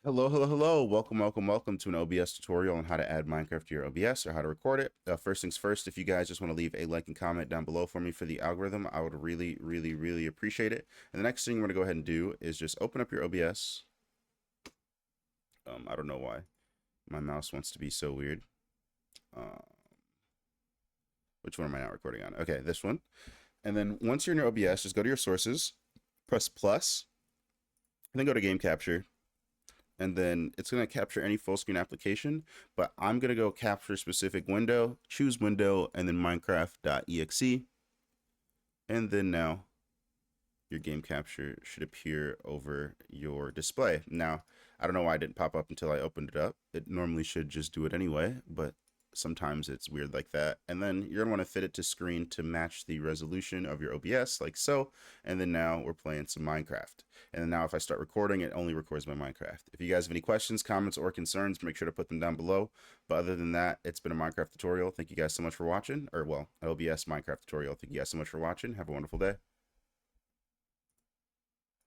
Hello, hello, hello. Welcome to an OBS tutorial on how to add Minecraft to your OBS or how to record it. First things first, if you guys just want to leave a like and comment down below for me for the algorithm, I would really appreciate it. And the next thing we're going to go ahead and do is just open up your OBS. I don't know why my mouse wants to be so weird. Which one am I not recording on? Okay, this one. And then once you're in your OBS, just go to your sources, press plus, and then go to game capture. And then it's going to capture any full screen application, but I'm going to go capture specific window, choose window, and then minecraft.exe. And then now your game capture should appear over your display. Now, I don't know why it didn't pop up until I opened it up. It normally should just do it anyway, but sometimes it's weird like that. And then you're gonna want to fit it to screen to match the resolution of your OBS like so. And then now we're playing some Minecraft. And then now if I start recording, it only records my Minecraft. If you guys have any questions, comments, or concerns, make sure to put them down below. But other than that, it's been a Minecraft tutorial. Thank you guys so much for watching. Or well, an OBS Minecraft tutorial. Thank you guys so much for watching. Have a wonderful day.